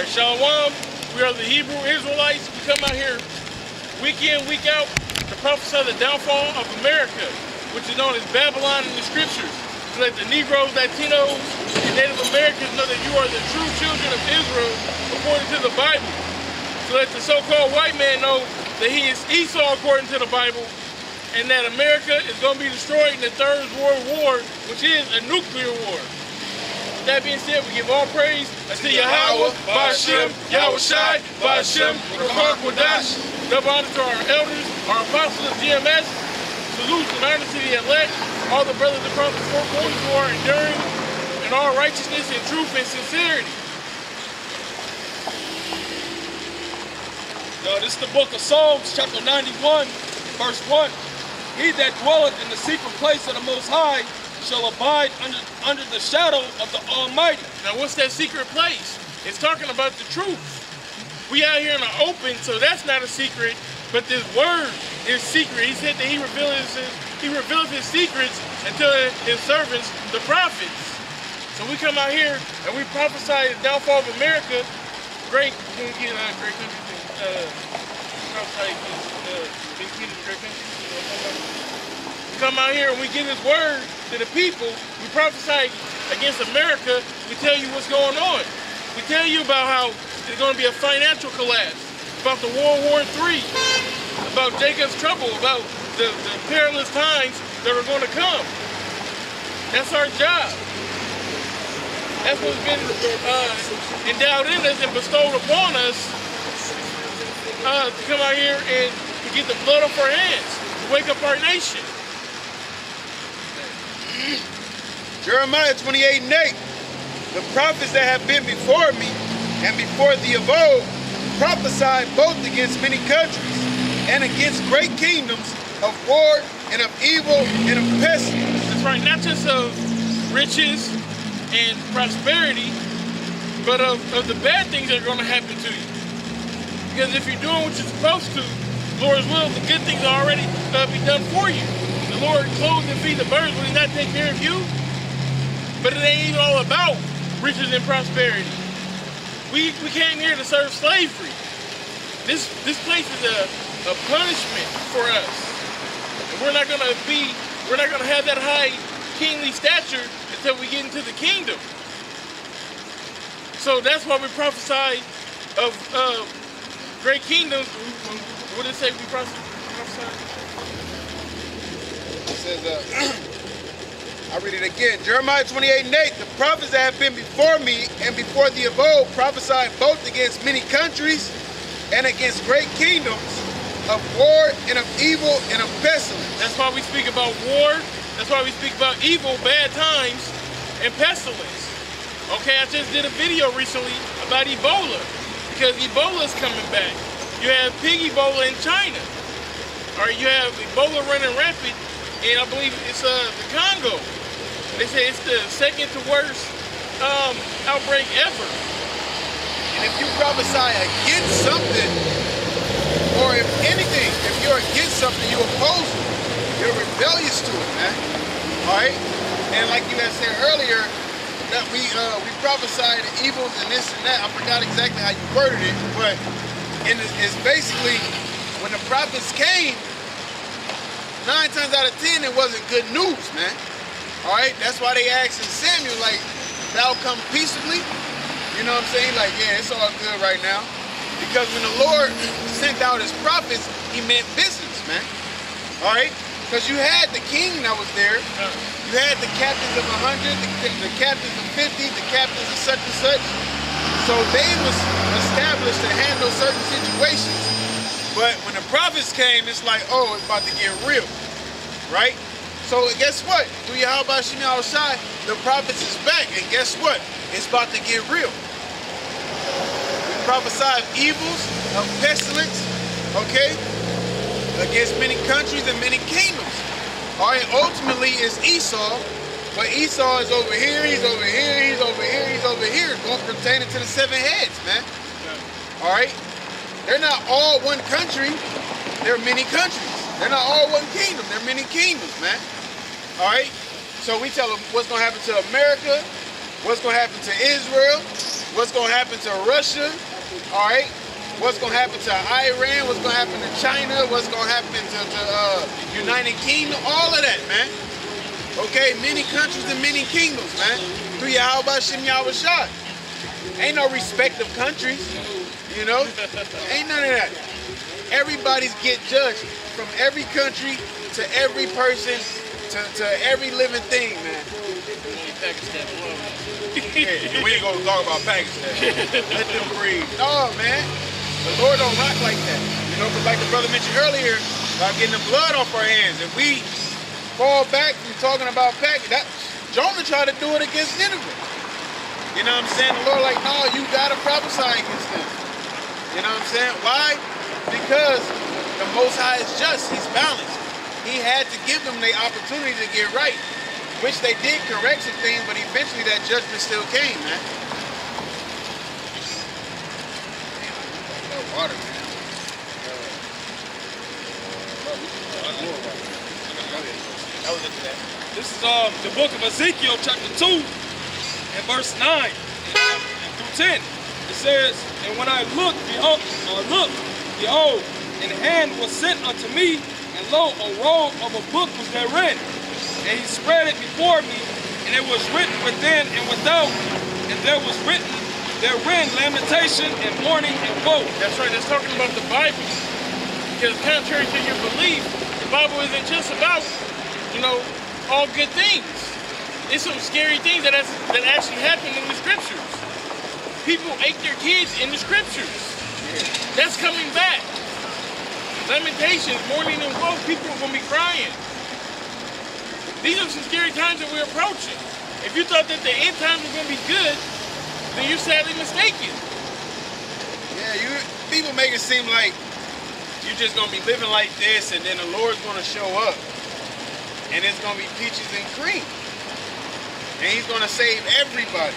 Alright, Shalom. We are the Hebrew Israelites. We come out here week in, week out to prophesy the downfall of America, which is known as Babylon in the scriptures. To let the Negroes, Latinos, and Native Americans know that you are the true children of Israel according to the Bible. To let the so-called white man know that he is Esau according to the Bible, and that America is going to be destroyed in the Third World War, which is a nuclear war. With that being said, we give all praise unto Yahawah, BAHASHAM, YAHAWASHI, BAHASHAM, QADASH. Double honor to our elders, our apostles of GMS. Salute and honor to the elect, all the brothers across the four corners who are enduring in all righteousness and truth and sincerity. Yo, this is the book of Psalms, chapter 91, verse 1. He that dwelleth in the secret place of the Most High shall abide under the shadow of the Almighty. Now what's that secret place? It's talking about the truth. We out here in the open, so that's not a secret, but this word is secret. He said that he reveals his secrets unto his servants, the prophets. So we come out here and we prophesy the downfall of America. Great country, we come out here and we give his word to the people. We prophesy against America. We tell you what's going on. We tell you about how there's going to be a financial collapse, about the World War III, about Jacob's trouble, about the perilous times that are going to come. That's our job. That's what's been endowed in us and bestowed upon us to come out here and to get the blood off our hands, to wake up our nation. Jeremiah 28:8. The prophets that have been before me and before thee of old prophesied both against many countries and against great kingdoms of war and of evil and of pestilence. That's right, not just of riches and prosperity, but of the bad things that are going to happen to you. Because if you're doing what you're supposed to, Lord's will, the good things are already be done for you. The Lord clothes and feeds the birds, will he not take care of you? But it ain't even all about riches and prosperity. We came here to serve slavery. This place is a punishment for us. And we're not gonna have that high kingly stature until we get into the kingdom. So that's why we prophesy of great kingdoms. What did it say we prophesy? It says, I read it again. Jeremiah 28:8. The prophets that have been before me and before thee of old prophesied both against many countries and against great kingdoms of war and of evil and of pestilence. That's why we speak about war. That's why we speak about evil, bad times, and pestilence. Okay, I just did a video recently about Ebola, because Ebola is coming back. You have pig Ebola in China. Or you have Ebola running rampant, and I believe it's the Congo. They say it's the second to worst outbreak ever. And if you prophesy against something, or if anything, if you're against something, you oppose it. You're rebellious to it, man. All right? And like you had said earlier, that we prophesy the evils and this and that. I forgot exactly how you worded it, but it's basically when the prophets came, 9 times out of 10, it wasn't good news, man. All right? That's why they asked Samuel, like, thou come peaceably? You know what I'm saying? Like, yeah, it's all good right now. Because when the Lord sent out his prophets, he meant business, man. All right? Because you had the king that was there. You had the captains of 100, the captains of 50, the captains of such and such. So they was established to handle certain situations. But when the prophets came, it's like, oh, it's about to get real, right? So guess what? Through YAHAWASHI, the prophets is back, and guess what? It's about to get real. We prophesy of evils, of pestilence, okay, against many countries and many kingdoms. All right, ultimately it's Esau, but Esau is over here, he's over here, he's over here, he's over here, going pertaining to the 7 heads, man. All right? They're not all one country, they're many countries. They're not all one kingdom, they're many kingdoms, man. All right? So we tell them what's going to happen to America, what's going to happen to Israel, what's going to happen to Russia, all right? What's going to happen to Iran, what's going to happen to China, what's going to happen to United Kingdom, all of that, man. Okay, many countries and many kingdoms, man. Through YAHAWASHI, YAHAWASHI. Ain't no respect of countries, you know? Ain't none of that. Everybody's get judged from every country to every person to every living thing, man. Yeah, we ain't gonna talk about Pakistan. Let them breathe. No, man. The Lord don't rock like that. You know, because like the brother mentioned earlier, about getting the blood off our hands. If we fall back from talking about Pakistan, Jonah tried to do it against Nineveh. You know what I'm saying? The Lord like, no, you gotta prophesy against them. You know what I'm saying? Why? Because the Most High is just. He's balanced. He had to give them the opportunity to get right, which they did correct some things, but eventually that judgment still came, man. Water, man. This is the book of Ezekiel, chapter 2, and verse 9 and through 10. It says, and when I looked, behold, and a hand was sent unto me, and lo, a roll of a book was therein. And he spread it before me, and it was written within and without, and there was written therein lamentation and mourning and woe. That's right, that's talking about the Bible. Because contrary to your belief, the Bible isn't just about, you know, all good things. It's some scary things that actually happen in the scriptures. People ate their kids in the scriptures. That's coming back. Lamentations, mourning and woe, people are going to be crying. These are some scary times that we're approaching. If you thought that the end times were going to be good, then you're sadly mistaken. Yeah, people make it seem like you're just going to be living like this and then the Lord's going to show up. And it's going to be peaches and cream. And he's going to save everybody.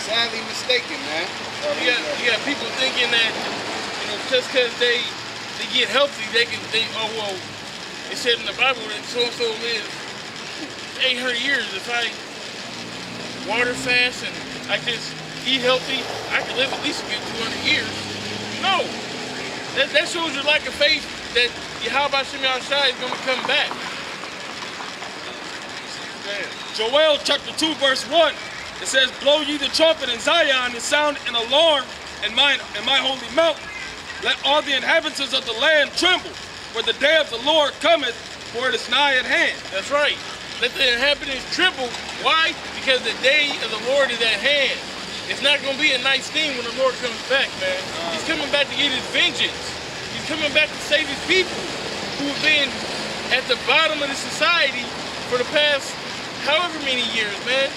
Sadly mistaken, man. You got people thinking that, you know, just because they get healthy, oh, well, it said in the Bible that so-and-so lives 800 years. If I water fast and I just eat healthy, I can live at least a good 200 years. No. That shows your lack of faith that YAHAWASHI is going to come back. Joel chapter 2 verse 1. It says, blow ye the trumpet in Zion and sound an alarm in my holy mountain. Let all the inhabitants of the land tremble, for the day of the Lord cometh, for it is nigh at hand. That's right. Let the inhabitants tremble. Why? Because the day of the Lord is at hand. It's not going to be a nice thing when the Lord comes back, man. He's coming back to get his vengeance. He's coming back to save his people who have been at the bottom of the society for the past however many years, man.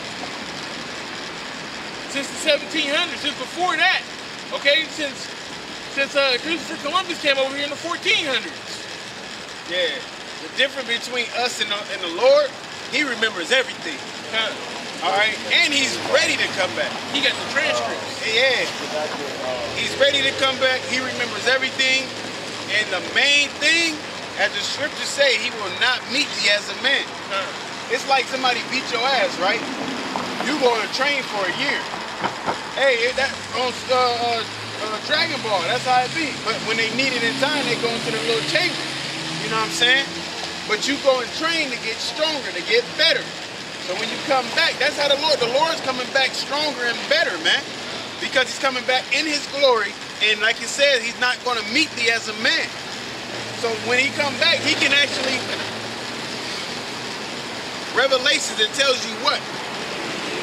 Since the 1700s, since before that, okay? Since Christopher Columbus came over here in the 1400s. Yeah, the difference between us and the Lord, he remembers everything. All right, and he's ready to come back. He got the transcripts. Yeah, he's ready to come back. He remembers everything, and the main thing, as the scriptures say, he will not meet thee as a man. It's like somebody beat your ass, right? You go and train for a year. Hey, that on Dragon Ball, that's how it be. But when they need it in time, they go into the little chamber. You know what I'm saying? But you go and train to get stronger, to get better. So when you come back, that's how the Lord's coming back stronger and better, man. Because he's coming back in his glory. And like it says, he's not going to meet thee as a man. So when he come back, he can actually, Revelations, it tells you what?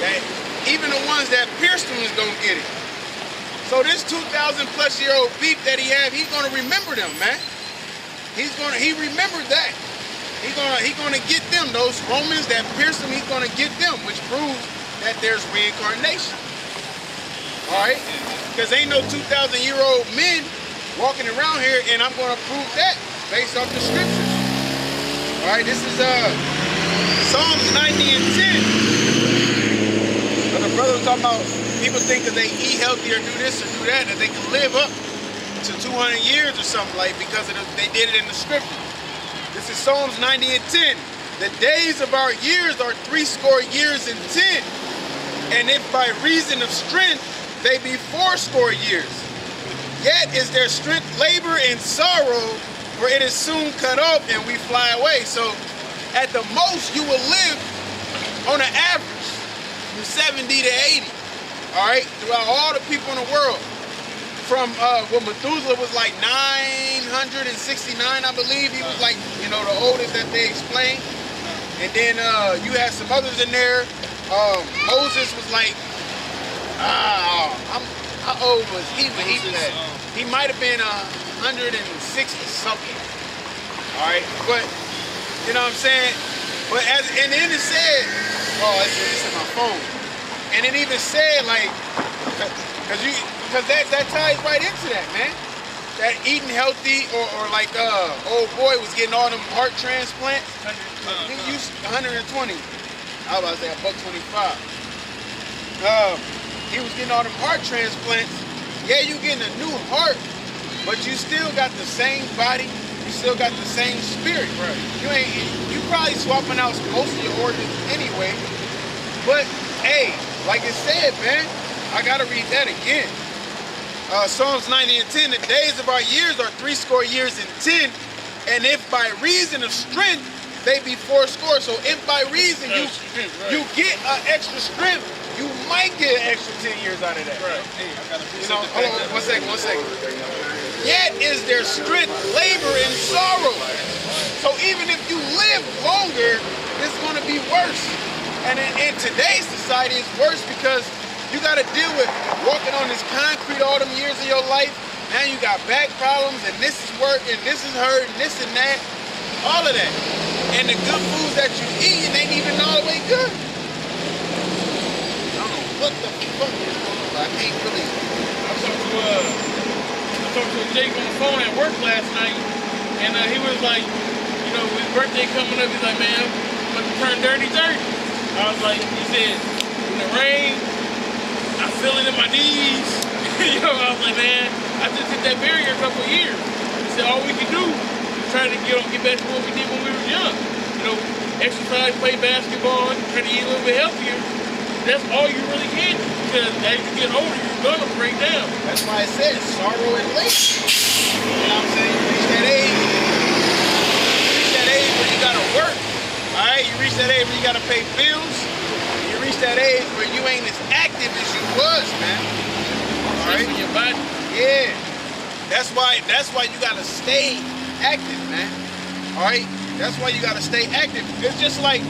That even the ones that pierced him is going to get it. So this 2,000+ year old beef that he had, he's going to remember them, man. He remembered that. He's gonna get them. Those Romans that pierced him, he's gonna get them, which proves that there's reincarnation. All right? Because ain't no 2,000-year-old men walking around here, and I'm gonna prove that based off the scriptures. All right, this is Psalms 90 and 10. But the brother was talking about people think that they eat healthy or do this or do that they can live up to 200 years or something like because they did it in the scripture. This is Psalms 90 and 10. The days of our years are 80 years and 10. And if by reason of strength they be fourscore years, yet is their strength labor and sorrow, for it is soon cut off and we fly away. So at the most you will live on an average from 70 to 80, all right, throughout all the people in the world. From when Methuselah was like 969, I believe, he was like, you know, the oldest that they explained. And then you had some others in there. Moses was like, how old was he when he was that? He might have been 160 something. All right, but you know what I'm saying? But and then it said, oh, it's in my phone. And it even said like, because that ties right into that, man. That eating healthy, or like old boy was getting all them heart transplants. He used 120. I was about to say $1.25. He was getting all them heart transplants. Yeah, you getting a new heart, but you still got the same body. You still got the same spirit. Right. You probably swapping out most of your organs anyway. But hey, like it said, man, I gotta read that again. Psalms 90 and 10, the days of our years are 80 years and 10, and if by reason of strength they be fourscore. So if by reason you get an extra strength, you might get an extra 10 years out of that. Right. Hey, I gotta you know, hold on, one second. Yet is their strength labor and sorrow. So even if you live longer, it's gonna be worse. And in today's society, it's worse because you got to deal with walking on this concrete all them years of your life. Now you got back problems, and this is work, and this is hurt, and this and that. All of that. And the good foods that you eat ain't even all the way good. I don't know what the fuck is going on, but I can't really. I talked to Jake on the phone at work last night, and he was like, you know, his birthday coming up, he's like, man, I'm going to turn 30. I was like, he said, in the rain, I feel it in my knees. You know, I was like, man, I just hit that barrier a couple of years. He said, all we can do is try to get back to what we did when we were young. You know, exercise, play basketball, try to eat a little bit healthier. That's all you really can do, because as you get older, you're gonna break down. That's why I said sorrow and labor. You know what I'm saying? You reach that age where you gotta work. All right, you reach that age where you gotta pay bills. You reach that age where you ain't as active as you was, man. All right, your body. Yeah, that's why you gotta stay active, man. All right, that's why you gotta stay active. It's just like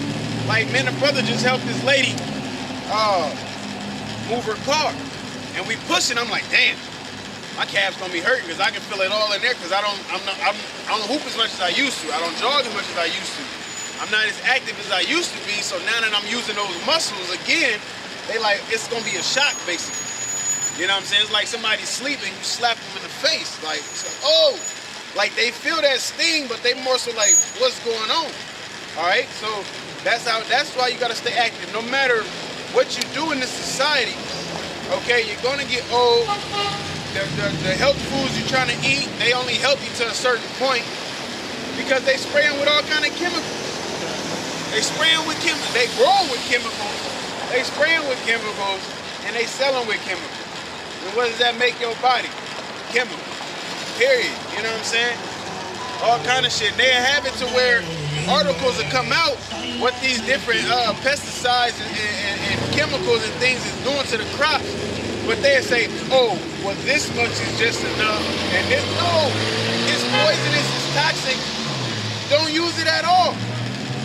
man, a brother just helped this lady move her car, and we pushing. I'm like, damn, my calf's gonna be hurting because I can feel it all in there because I don't hoop as much as I used to. I don't jog as much as I used to. I'm not as active as I used to be. So now that I'm using those muscles again, they like, it's gonna be a shock basically. You know what I'm saying? It's like somebody sleeping, you slap them in the face. Like, oh, like they feel that sting, but they more so like, what's going on? All right, so that's why you gotta stay active. No matter what you do in this society, okay, you're gonna get old. The health foods you're trying to eat, they only help you to a certain point because they spray them with all kind of chemicals. They spray them with chemicals. They grow with chemicals. They spray them with chemicals, and they sell them with chemicals. And what does that make your body? Chemicals. Period. You know what I'm saying? All kind of shit. They have it to where articles will come out what these different pesticides and chemicals and things is doing to the crops. But they'll say, oh, well, this much is just enough. And this, no, it's poisonous, it's toxic. Don't use it at all.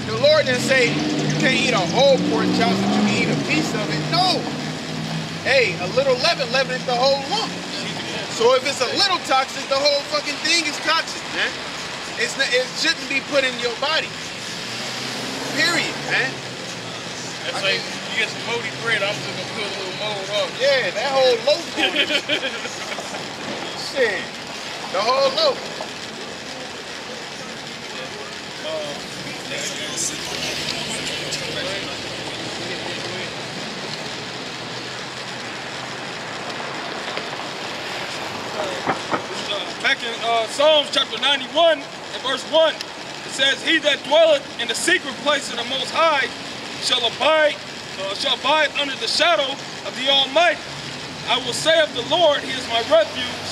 The Lord didn't say you can't eat a whole pork chop, but you can eat a piece of it. No. Hey, a little leaven leavens the whole lump. So if it's a little toxic, the whole fucking thing is toxic, man. It shouldn't be put in your body. Period, man. That's like you get some moldy bread, I'm just gonna put a little mold on. Yeah, that whole loaf. Shit. The whole loaf. Back in Psalms chapter 91 and verse 1, it says, he that dwelleth in the secret place of the Most High shall abide shall abide under the shadow of the Almighty. I will say of the Lord, He is my refuge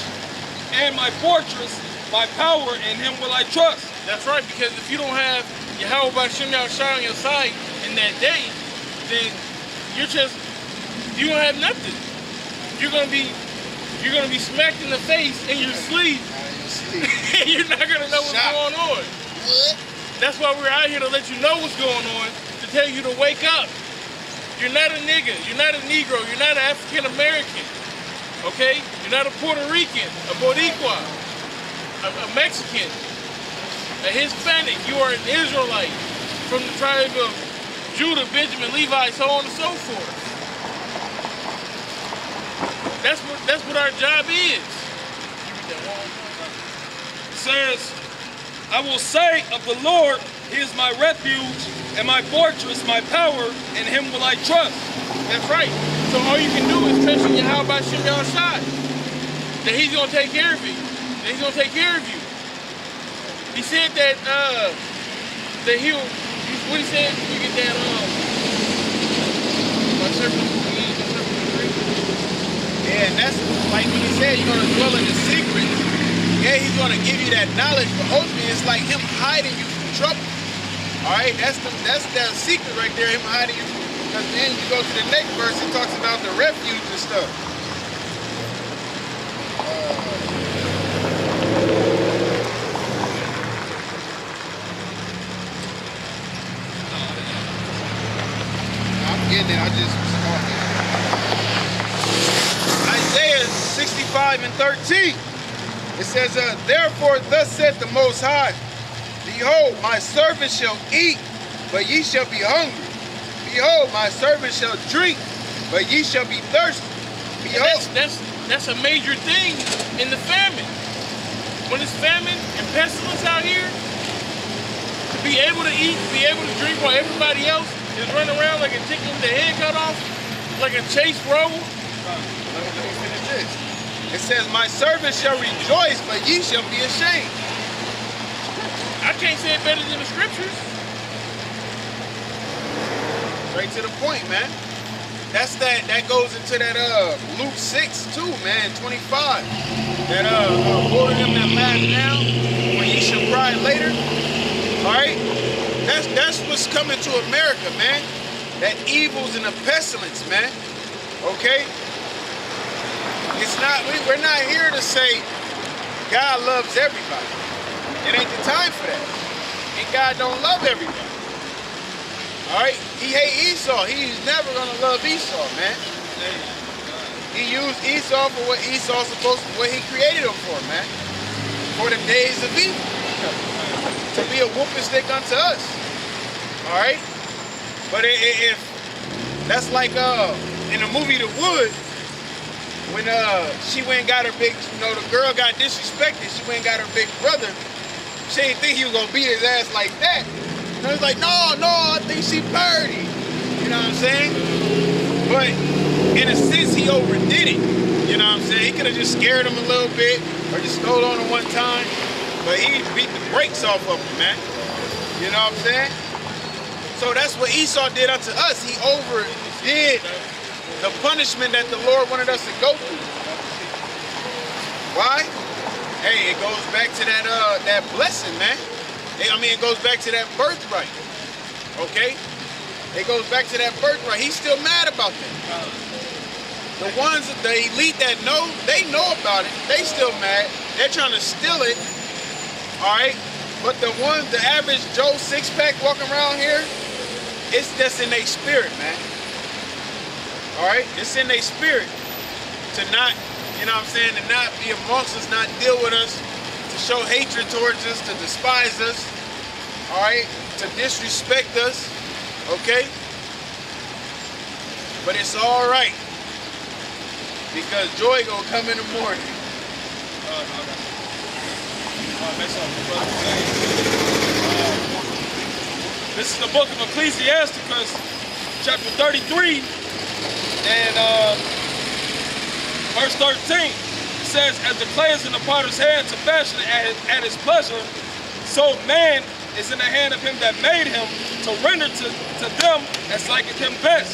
and my fortress, my power, in Him will I trust. That's right, because if you don't have YAHAWASHI on your side in that day, then you don't have nothing. You're gonna be smacked in the face in your sleep. You're not gonna know what's going on. What? That's why we're out here to let you know what's going on, to tell you to wake up. You're not a nigga, you're not a Negro, you're not an African American, okay? You're not a Puerto Rican, a Boricua, a Mexican, a Hispanic. You are an Israelite from the tribe of Judah, Benjamin, Levi, so on and so forth. That's what our job is. It says, I will say of the Lord, He is my refuge and my fortress, my power, in Him will I trust. That's right. So all you can do is trust in YAHAWASHI side. That He's gonna take care of you. That He's gonna take care of you. He said that He'll. What he said? You get that Yeah, and that's like when He said you're gonna dwell in the secret. Yeah, He's gonna give you that knowledge, but ultimately it's like Him hiding you from trouble. All right, that's the secret right there, Him hiding you. Because then you go to the next verse, it talks about the refuge and stuff. I'm getting it, I just was talking. Isaiah 65 and 13. It says, therefore thus saith the Most High, behold, my servant shall eat, but ye shall be hungry. Behold, my servant shall drink, but ye shall be thirsty. Behold. That's a major thing in the famine. When it's famine and pestilence out here, to be able to eat, to be able to drink while everybody else is running around like a chicken with their head cut off, like a chase roll. Let me finish this. It says, my servant shall rejoice, but ye shall be ashamed. I can't say it better than the scriptures. Straight to the point, man. That goes into that Luke 6 too, man, 25. That order them that laugh now, when ye shall cry later. Alright? That's what's coming to America, man. That evils and the pestilence, man. Okay? We're not here to say God loves everybody. It ain't the time for that. And God don't love everybody. Alright? He hate Esau. He's never gonna love Esau, man. He used Esau for what Esau's supposed to, what he created him for, man. For the days of evil. To be a whooping stick unto us. Alright? But if that's like in the movie The Wood, when she went and got her big, the girl got disrespected, she went and got her big brother. She didn't think he was gonna beat his ass like that. And I was like, no, I think she birdie. You know what I'm saying? But in a sense, he overdid it. You know what I'm saying? He could have just scared him a little bit or just stole on him one time. But he beat the brakes off of him, man. You know what I'm saying? So that's what Esau did unto us. He overdid the punishment that the Lord wanted us to go through. Why? Hey, it goes back to that blessing, man. I mean, it goes back to that birthright. Okay? It goes back to that birthright. He's still mad about that. The ones, the elite that know, they know about it. They still mad. They're trying to steal it. All right? But the ones, the average Joe six-pack walking around here, it's just in their spirit, man. All right? It's in their spirit to not, you know what I'm saying, to not be amongst us, not deal with us, to show hatred towards us, to despise us, all right, to disrespect us, okay? But it's all right, because joy gonna come in the morning. This is the book of Ecclesiasticus, chapter 33, and verse 13. It says, as the clay is in the potter's hand to fashion it at his pleasure, so man is in the hand of him that made him to render to them as liketh him best.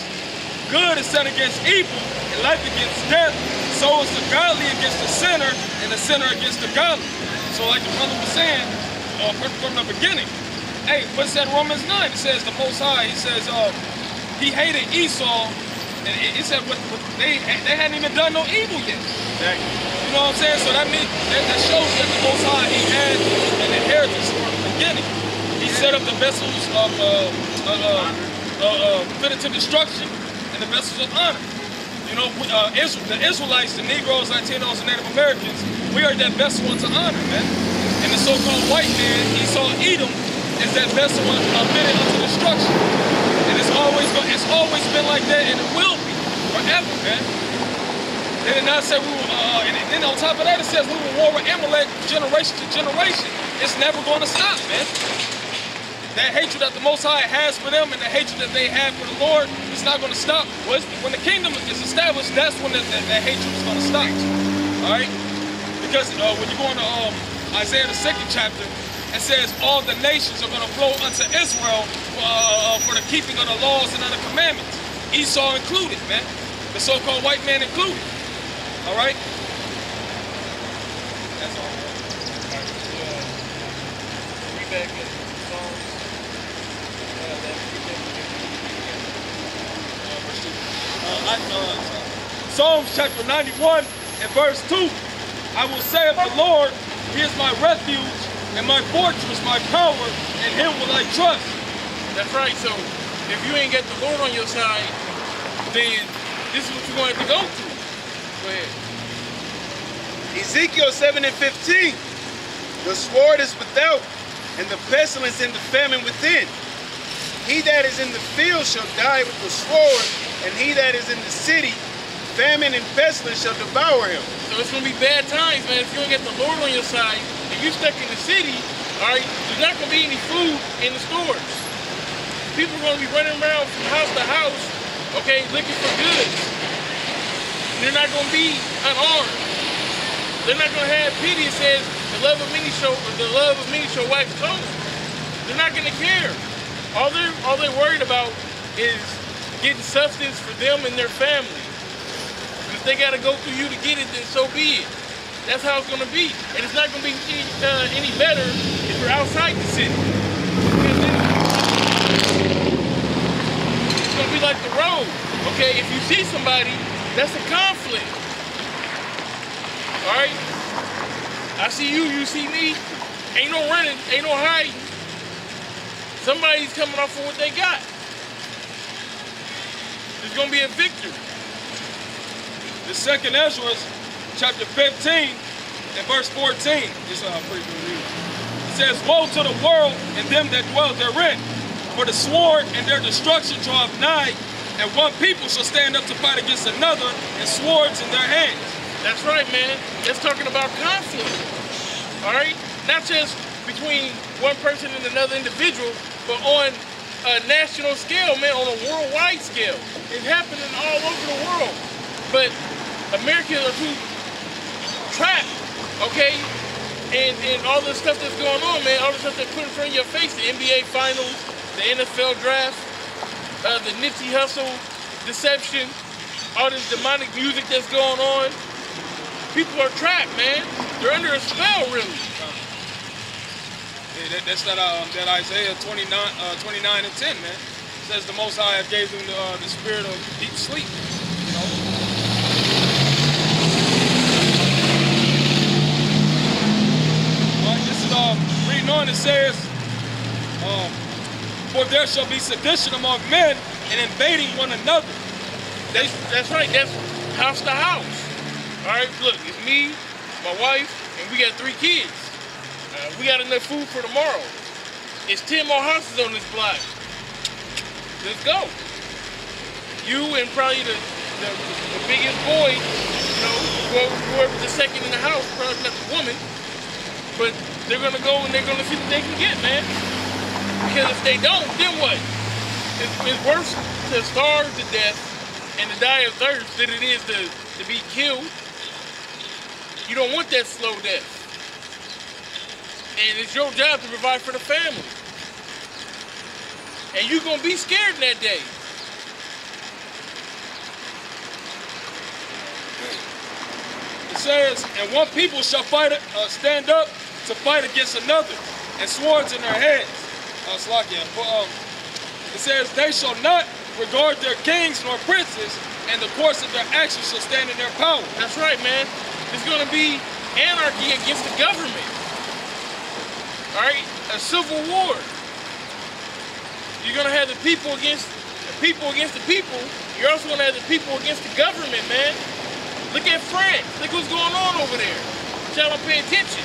good is set against evil, and life against death. So is the godly against the sinner, and the sinner against the godly. So like the brother was saying from the beginning, hey, what's that Romans 9? It says the Most High, he says he hated Esau, and it said they hadn't even done no evil yet. Exactly. You know what I'm saying? So that means that shows that the Most High, he had an inheritance from the beginning. He set up the vessels of fitted to destruction and the vessels of honor. You know, the Israelites, the Negroes, Latinos, and Native Americans, we are that vessel unto honor, man. And the so-called white man, Esau Edom, is that vessel fitted unto destruction. And it's always been like that, and it will be forever, man. They did not say we will, and then on top of that, it says we will war with Amalek generation to generation. It's never going to stop, man. That hatred that the Most High has for them and the hatred that they have for the Lord, it's not going to stop. When the kingdom is established, that's when that hatred is going to stop. All right? Because when you go into Isaiah the 2nd chapter, it says all the nations are going to flow unto Israel for the keeping of the laws and of the commandments. Esau included, man. The so-called white man included. All right? That's all. Read back in Psalms chapter 91 and verse 2. I will say of the Lord, he is my refuge and my fortress, my power, and him will I trust. That's right. So if you ain't got the Lord on your side, then this is what you're going to have to go through. Go ahead. Ezekiel 7 and 15. The sword is without, and the pestilence and the famine within. He that is in the field shall die with the sword, and he that is in the city, famine and pestilence shall devour him. So it's going to be bad times, man. If you don't get the Lord on your side, if you're stuck in the city, all right, there's not going to be any food in the stores. People are going to be running around from house to house, okay, looking for goods. They're not going to be unarmed. They're not going to have pity. It says the love of many shall wax cold. They're not going to care. All they're worried about is getting substance for them and their family. And if they got to go through you to get it, then so be it. That's how it's going to be. And it's not going to be any better if you're outside the city. It's going to be like the road. Okay, if you see somebody, that's a conflict. All right? I see you, you see me. Ain't no running, ain't no hiding. Somebody's coming off of what they got. There's going to be a victor. The second Ezra, chapter 15 and verse 14. This is pretty good read. It says, woe to the world and them that dwell therein, for the sword and their destruction draweth nigh, and one people shall stand up to fight against another, and swords in their hands. That's right, man. That's talking about conflict. All right? Not just between one person and another individual, but on a national scale, man, on a worldwide scale. It's happening all over the world. But Americans are too trapped, okay? And all the stuff that's going on, man, all the stuff they put in front of your face, the NBA Finals, the NFL Draft, the Nipsey Hussle deception, all this demonic music that's going on. People are trapped, man. They're under a spell, really. Yeah, that's that Isaiah 29 and 10, man. It says the Most High gave them the spirit of deep sleep. You know? This is reading on. It says, for there shall be sedition among men and invading one another. That's right. That's house to house. All right. Look, it's me, my wife, and we got 3 kids. We got enough food for tomorrow. It's 10 more houses on this block. Let's go. You and probably the biggest boy, you know, whoever's the second in the house, probably not the woman, but they're gonna go and they're gonna see what they can get, man. Because if they don't, then what? It's worse to starve to death and to die of thirst than it is to be killed. You don't want that slow death. And it's your job to provide for the family. And you're going to be scared in that day. says, and one people shall stand up to fight against another, and swords in their hands. It says, they shall not regard their kings nor princes, and the course of their actions shall stand in their power. That's right, man. It's going to be anarchy against the government. All right? A civil war. You're going to have the people against the people. You're also going to have the people against the government, man. Look at France. Look what's going on over there. But y'all don't pay attention.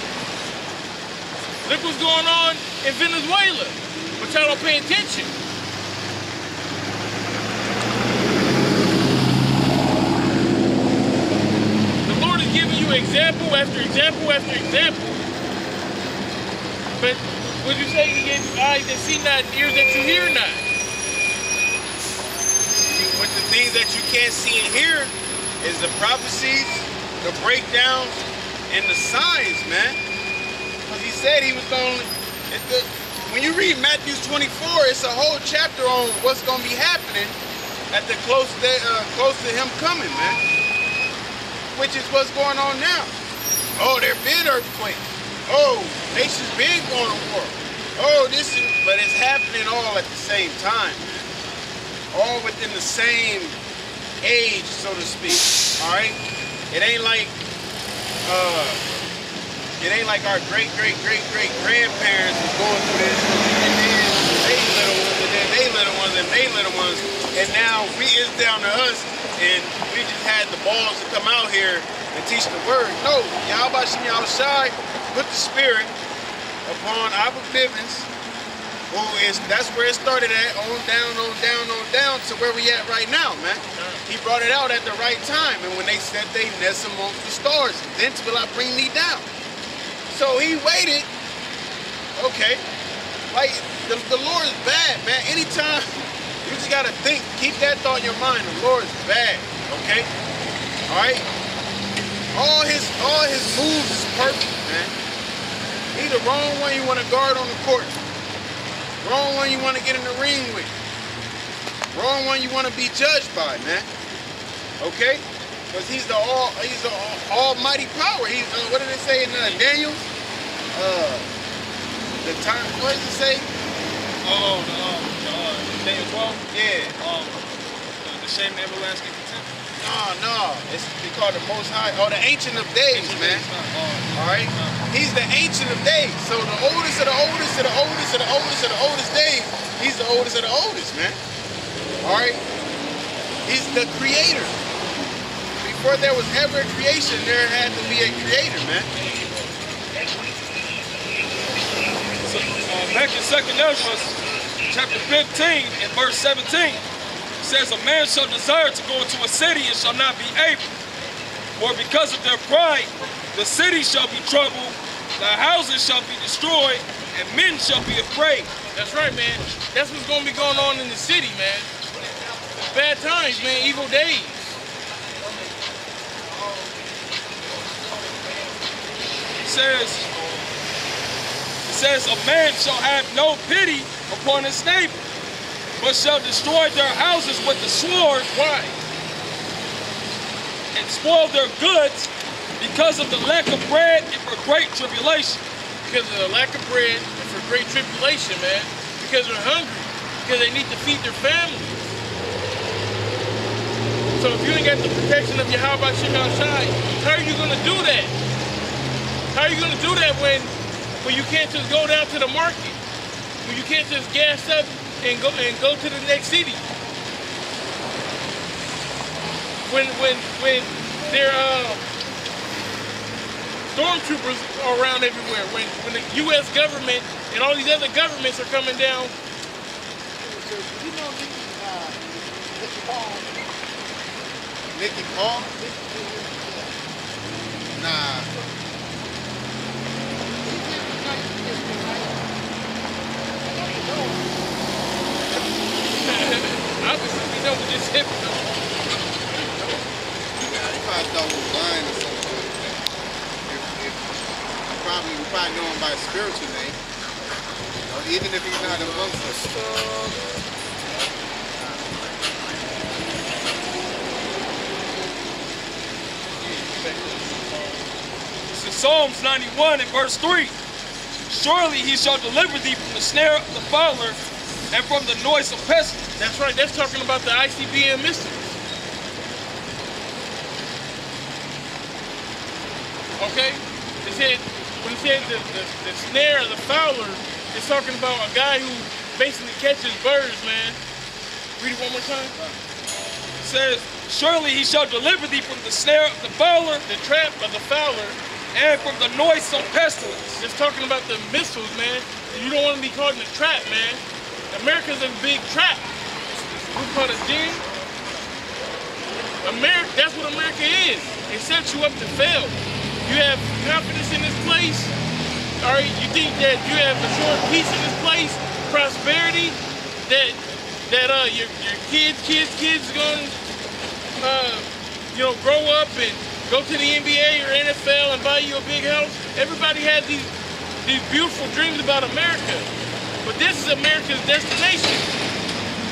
Look what's going on in Venezuela. But y'all don't pay attention. The Lord is giving you example after example after example. But would you say he gave you eyes that see not and ears that you hear not? But the things that you can't see and hear is the prophecies, the breakdowns, and the signs, man. Because he said he was going to... When you read Matthew 24, it's a whole chapter on what's going to be happening at the close to him coming, man. Which is what's going on now. Oh, there been earthquakes. Oh, nations been going to war. Oh, this is... But it's happening all at the same time. All within the same age, so to speak. All right? It ain't like our great-great-great-great-grandparents was going through this, and then they little ones, and then they little ones, and they little ones, and now it's down to us, and we just had the balls to come out here and teach the word. No, YAHAWASHI put the spirit upon Abba Bivens, that's where it started at, on down to where we at right now, man. He brought it out at the right time, and when they set they nest amongst the stars, then will I bring thee down. So he waited. Okay, like the Lord is bad, man. Anytime you just gotta think, keep that thought in your mind. The Lord is bad. Okay, all right. All his moves is perfect, man. He the wrong one you want to guard on the court. Wrong one you want to get in the ring with. Wrong one you want to be judged by, man. Okay? Because he's the almighty power. He's what did it say in Daniel? The time. What does it say? Daniel 12. Yeah. The shame and everlasting contempt. No. They call it the Most High. Oh, the Ancient of Days, man. All right. He's the Ancient of Days. So the oldest of the oldest of the oldest of the oldest of the oldest days. He's the oldest of the oldest, man. All right. He's the Creator. Before there was ever a creation, there had to be a Creator, man. So, back in 2nd Ezra, chapter 15 and verse 17, it says, a man shall desire to go into a city and shall not be able. For because of their pride, the city shall be troubled, the houses shall be destroyed, and men shall be afraid. That's right, man. That's what's going to be going on in the city, man. Bad times, man. Evil days. It says, a man shall have no pity upon his neighbor, but shall destroy their houses with the sword. Why? And spoil their goods because of the lack of bread and for great tribulation. Because of the lack of bread and for great tribulation, man. Because they're hungry. Because they need to feed their families. So if you ain't got the protection of YAHAWASHI, how are you going to do that? How are you going to do that when you can't just go down to the market? When you can't just gas up and go to the next city? When there are stormtroopers around everywhere, when the U.S. government and all these other governments are coming down. You know Nicky Paul? Nah. Obviously, we know what this hip is. You probably thought we were blind or something. We probably know him by a spiritual name. Even if he's not amongst us. Psalms 91 and verse 3. Surely he shall deliver thee from the snare of the fowler and from the noisome pestilence. That's right. That's talking about the ICBM missiles. Okay? It said, when it said the snare of the fowler, it's talking about a guy who basically catches birds, man. Read it one more time. It says, surely he shall deliver thee from the snare of the fowler, The trap of the fowler. and from the noisome pestilence. It's talking about the missiles, man. You don't want to be caught in a trap, man. America's a big trap. It's called a den. America, that's what America is. It sets you up to fail. You have confidence in this place. All right, you think that you have assured peace in this place, prosperity, that your kids are going to grow up and go to the NBA or NFL and buy you a big house. Everybody has these beautiful dreams about America. But this is America's destination.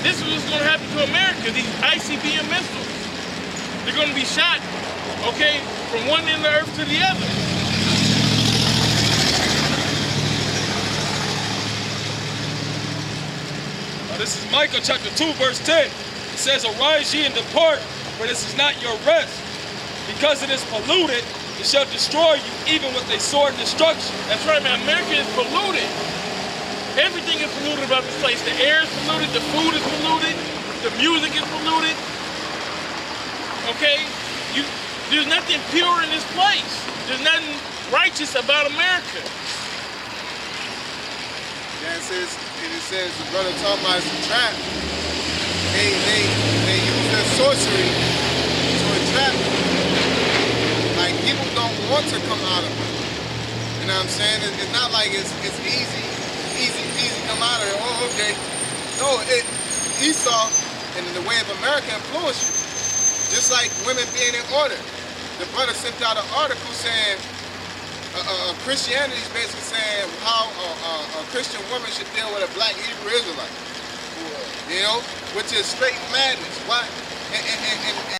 This is what's going to happen to America, these ICBM missiles. They're going to be shot, okay, from one end of the earth to the other. This is Micah chapter 2, verse 10. It says, arise ye and depart, for this is not your rest. Because it is polluted, it shall destroy you, even with a sword destruction. That's right, man. America is polluted. Everything is polluted about this place. The air is polluted, the food is polluted, the music is polluted. Okay? There's nothing pure in this place. There's nothing righteous about America. Yeah, it says the brother talking about it's a trap. They use their sorcery to entrap you. Like, people don't want to come out of it. You know what I'm saying? It's not like it's easy peasy come out of it. Oh, okay. No, Esau and the way of America influenced you. Just like women being in order. The brother sent out an article saying Christianity is basically saying how a Christian woman should deal with a black Hebrew Israelite. You know, which is straight madness. Why? And